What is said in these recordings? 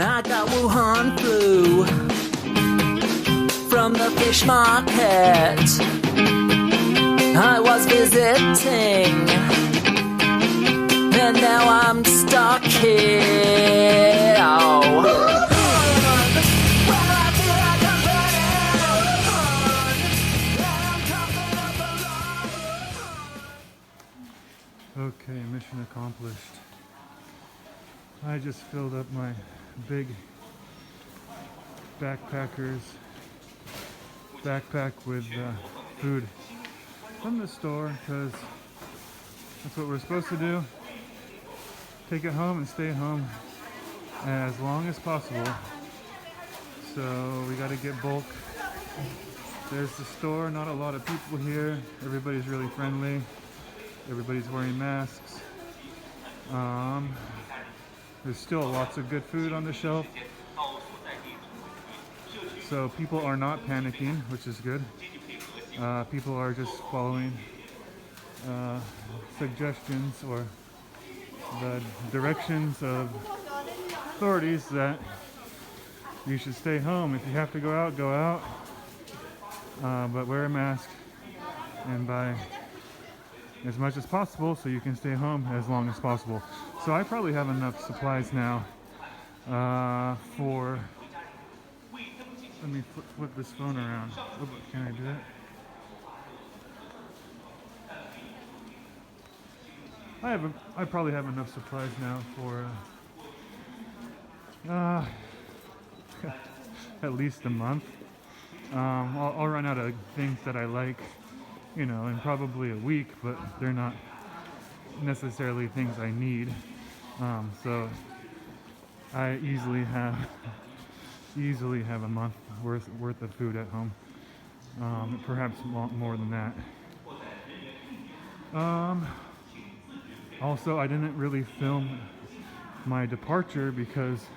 I got Wuhan flu from the fish market I was visiting, and now I'm stuck here. Oh. Okay, mission accomplished. I just filled up my big backpack with food from the store, because that's what we're supposed to do. Take it home and stay home as long as possible. So we got to get bulk. There's the store, not a lot of people here. Everybody's really friendly. Everybody's wearing masks. There's still lots of good food on the shelf. So people are not panicking, which is good. People are just following suggestions or the directions of authorities that you should stay home. If you have to go out, go out. But wear a mask and buy as much as possible so you can stay home as long as possible. So I probably have enough supplies now for... Let me flip this phone around. Oh, can I do that? I probably have enough supplies now for at least a month. I'll run out of things that I like, you know, in probably a week, but they're not necessarily things I need. So I easily have a month worth of food at home, perhaps more than that. Also, I didn't really film my departure because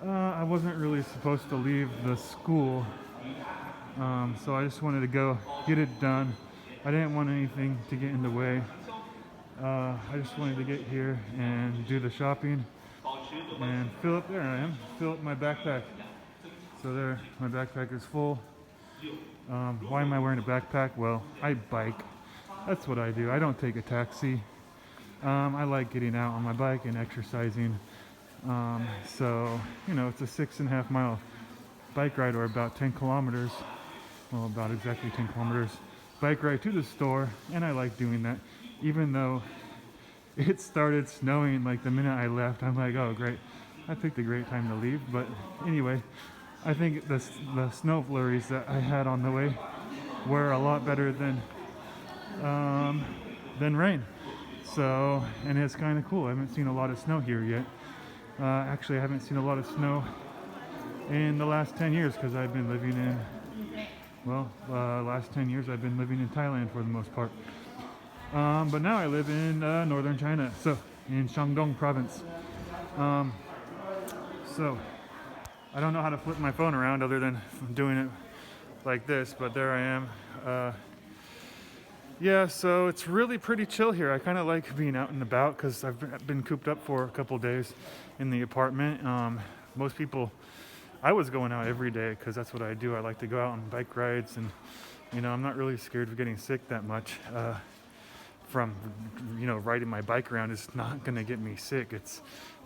I wasn't really supposed to leave the school. So I just wanted to go get it done. I didn't want anything to get in the way. I just wanted to get here and do the shopping and fill up. There I am. Fill up my backpack. So there, my backpack is full. Why am I wearing a backpack? Well, I bike. That's what I do. I don't take a taxi. I like getting out on my bike and exercising. So, you know, it's a 6.5 mile bike ride, or about 10 kilometers. Well, about exactly 10 kilometers. Bike ride to the store, and I like doing that. Even though it started snowing like the minute I left, I'm like, oh great, I picked a great time to leave. But anyway, I think the snow flurries that I had on the way were a lot better than rain. So, and it's kind of cool. I haven't seen a lot of snow here yet. Actually, I haven't seen a lot of snow in the last 10 years because I've been living in, last 10 years I've been living in Thailand for the most part. But now I live in northern China, so in Shandong province. So I don't know how to flip my phone around other than doing it like this, but there I am. Yeah, so it's really pretty chill here. I kind of like being out and about because I've been cooped up for a couple days in the apartment. Most people, I was going out every day because that's what I do. I like to go out on bike rides, and you know, I'm not really scared of getting sick that much from, you know, riding my bike around. It's not going to get me sick. It's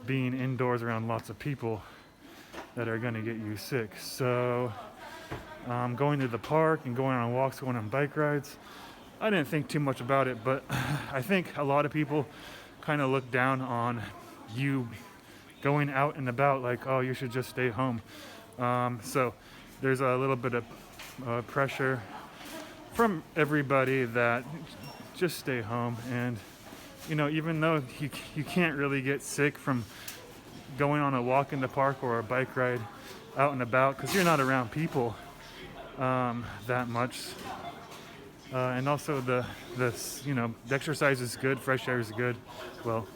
being indoors around lots of people that are going to get you sick. So going to the park and going on walks, going on bike rides, I didn't think too much about it, but I think a lot of people kind of look down on you going out and about, like, oh, you should just stay home. So there's a little bit of pressure from everybody that just stay home. And, you know, even though you can't really get sick from going on a walk in the park or a bike ride out and about because you're not around people that much. And also the exercise is good, fresh air is good. Well,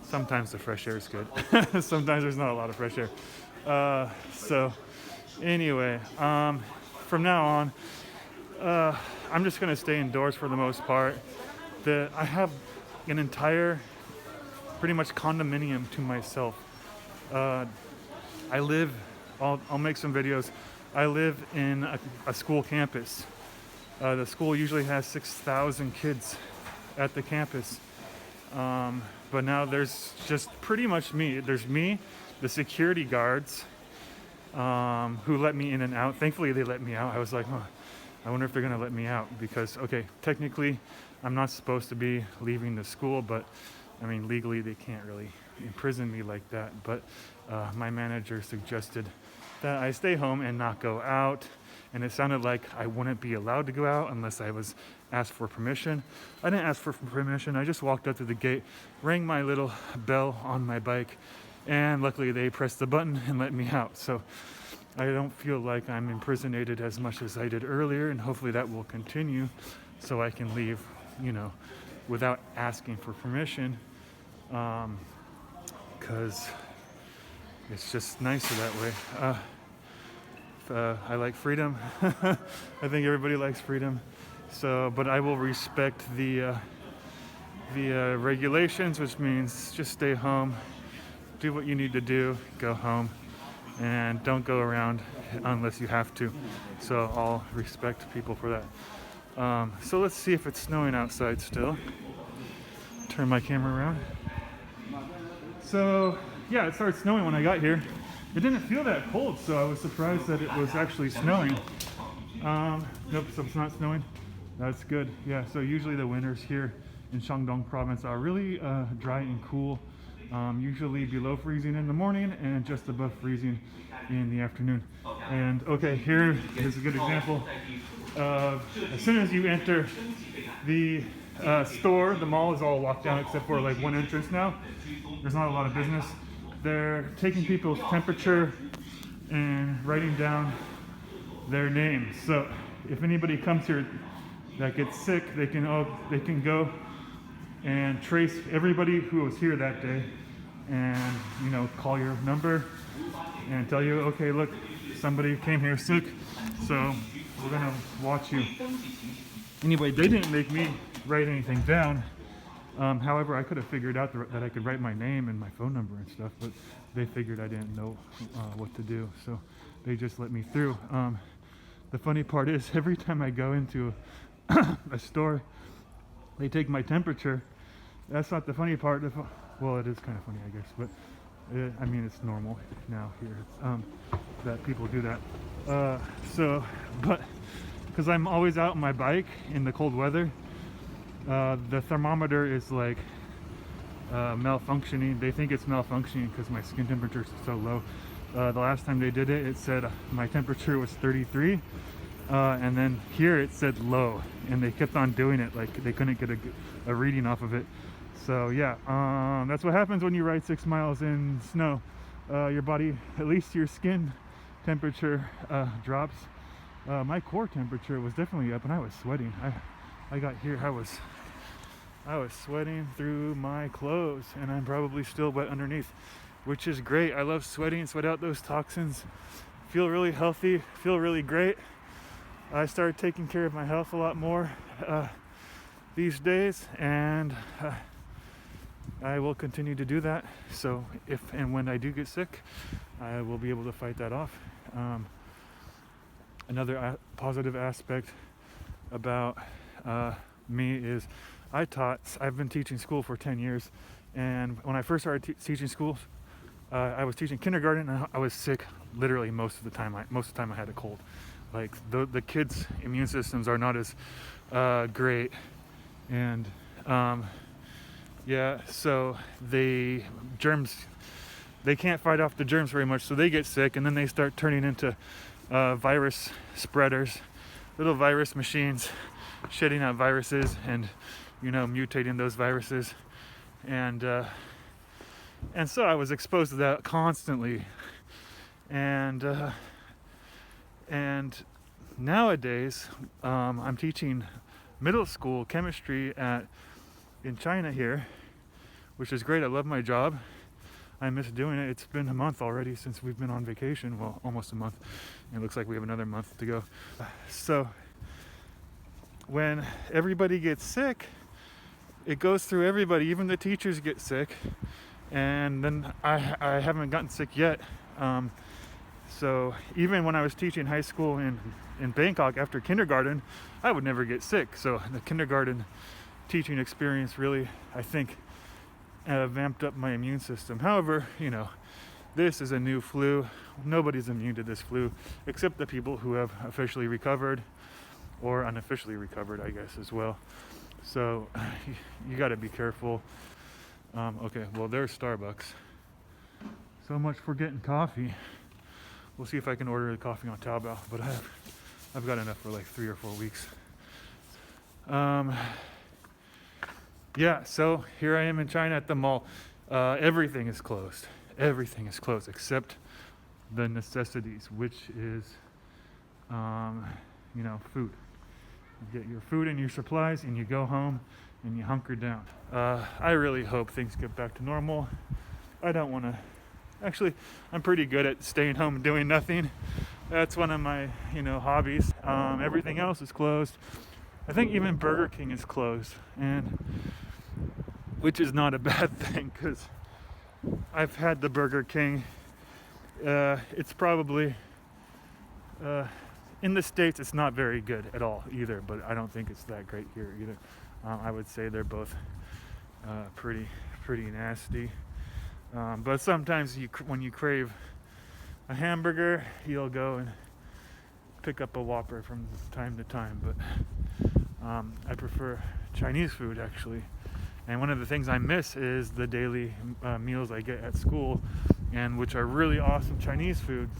sometimes the fresh air is good. Sometimes there's not a lot of fresh air. So anyway, from now on, I'm just gonna stay indoors for the most part. I have an entire, pretty much condominium to myself. I live, I'll make some videos. I live in a school campus. The school usually has 6,000 kids at the campus. But now there's just pretty much me. There's me, the security guards, who let me in and out. Thankfully they let me out. I was like, oh, I wonder if they're gonna let me out because, okay, technically I'm not supposed to be leaving the school, but I mean, legally they can't really imprison me like that. But my manager suggested that I stay home and not go out. And it sounded like I wouldn't be allowed to go out unless I was asked for permission. I didn't ask for permission. I just walked up to the gate, rang my little bell on my bike, and luckily they pressed the button and let me out. So I don't feel like I'm imprisonated as much as I did earlier, and hopefully that will continue so I can leave, you know, without asking for permission, because it's just nicer that way. I like freedom. I think everybody likes freedom. So, but I will respect the regulations, which means just stay home, do what you need to do, go home, and don't go around unless you have to. So I'll respect people for that. So let's see if it's snowing outside still. Turn my camera around. So yeah, it started snowing when I got here. It didn't feel that cold, so I was surprised that it was actually snowing. Nope, so it's not snowing. That's good. Yeah, so usually the winters here in Shandong province are really dry and cool. Usually below freezing in the morning and just above freezing in the afternoon. And okay, here is a good example of as soon as you enter the store, the mall is all locked down except for like one entrance now. There's not a lot of business. They're taking people's temperature and writing down their names. So if anybody comes here that gets sick, they can go and trace everybody who was here that day, and you know, call your number and tell you, okay, look, somebody came here sick, so we're gonna watch you. Anyway, they didn't make me write anything down. However, I could have figured out that I could write my name and my phone number and stuff, but they figured I didn't know what to do, so they just let me through. The funny part is, every time I go into a store, they take my temperature. That's not the funny part. Well, it is kind of funny, I guess, but I mean, it's normal now here that people do that. But because I'm always out on my bike in the cold weather, the thermometer is like malfunctioning. They think it's malfunctioning because my skin temperature is so low. The last time they did it, it said my temperature was 33, and then here it said low, and they kept on doing it like they couldn't get a reading off of it. So yeah, that's what happens when you ride 6 miles in snow. Your body, at least your skin temperature drops. My core temperature was definitely up, and I was sweating. I got here, I was sweating through my clothes, and I'm probably still wet underneath, which is great. I love sweating, sweat out those toxins, feel really healthy, feel really great. I started taking care of my health a lot more these days, and I will continue to do that. So if and when I do get sick, I will be able to fight that off. Another positive aspect about me is I've been teaching school for 10 years, and when I first started teaching school, I was teaching kindergarten, and I was sick literally most of the time. Most of the time I had a cold. Like the kids' immune systems are not as great, and yeah, so they can't fight off the germs very much, so they get sick, and then they start turning into virus spreaders, little virus machines, shedding out viruses and, you know, mutating those viruses, and so I was exposed to that constantly, and nowadays I'm teaching middle school chemistry in China here, which is great. I love my job. I miss doing it. It's been a month already since we've been on vacation. Well, almost a month. And it looks like we have another month to go. So when everybody gets sick, it goes through everybody. Even the teachers get sick. And then I haven't gotten sick yet, So even when I was teaching high school in Bangkok after kindergarten, I would never get sick. So the kindergarten teaching experience really, I think, vamped up my immune system. However, this is a new flu. Nobody's immune to this flu except the people who have officially recovered or unofficially recovered, I guess, as well. So you got to be careful. Okay, well, there's Starbucks. So much for getting coffee. We'll see if I can order the coffee on Taobao, but I've got enough for like 3 or 4 weeks. Yeah, so here I am in China at the mall. Everything is closed. Everything is closed except the necessities, which is, food. You get your food and your supplies and you go home and you hunker down. I really hope things get back to normal. I don't want to. Actually, I'm pretty good at staying home and doing nothing. That's one of my, hobbies. Everything else is closed. I think even Burger King is closed, and which is not a bad thing because I've had the Burger King. It's probably in the States. It's not very good at all either, but I don't think it's that great here either. I would say they're both pretty nasty. But sometimes when you crave a hamburger, you'll go and pick up a Whopper from time to time. But I prefer Chinese food, actually. And one of the things I miss is the daily meals I get at school, and which are really awesome Chinese foods.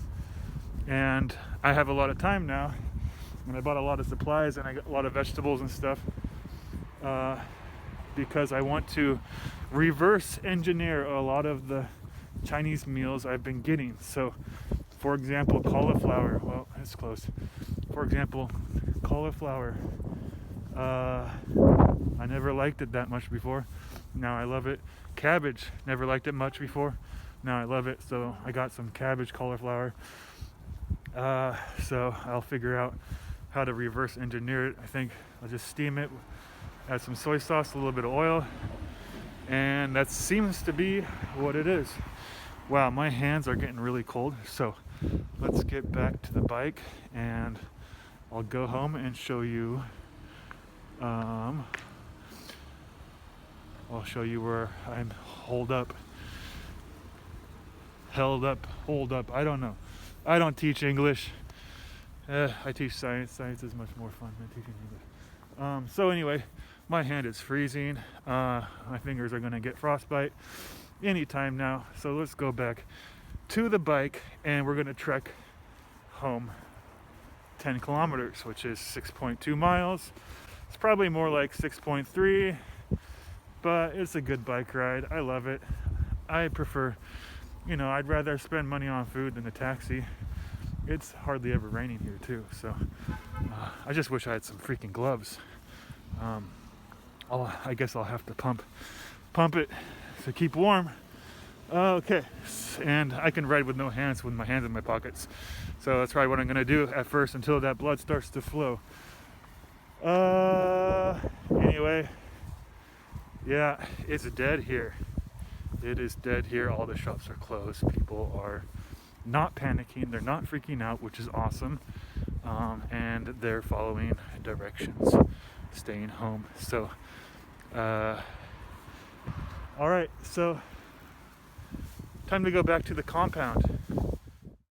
And I have a lot of time now, and I bought a lot of supplies, and I got a lot of vegetables and stuff, because I want to reverse engineer a lot of the Chinese meals I've been getting. So, for example, cauliflower. Well, it's closed. For example, cauliflower. I never liked it that much before. Now I love it. Cabbage. Never liked it much before. Now I love it. So I got some cabbage cauliflower. So I'll figure out how to reverse engineer it. I think I'll just steam it, add some soy sauce, a little bit of oil, and that seems to be what it is. Wow, my hands are getting really cold. So let's get back to the bike, and I'll go home and show you. I'll show you where I'm holed up. I don't know. I don't teach English. I teach science. Science is much more fun than teaching English. So anyway, my hand is freezing. My fingers are going to get frostbite anytime now. So let's go back to the bike, and we're going to trek home 10 kilometers, which is 6.2 miles. It's probably more like 6.3, but it's a good bike ride. I love it. I prefer, I'd rather spend money on food than a taxi. It's hardly ever raining here too, so I just wish I had some freaking gloves. I guess I'll have to pump it to keep warm. Okay, and I can ride with no hands, with my hands in my pockets. So that's probably what I'm gonna do at first until that blood starts to flow. Anyway, yeah, it's dead here. It is dead here. All the shops are closed. People are not panicking. They're not freaking out, which is awesome. And they're following directions, staying home. So, all right. So, time to go back to the compound.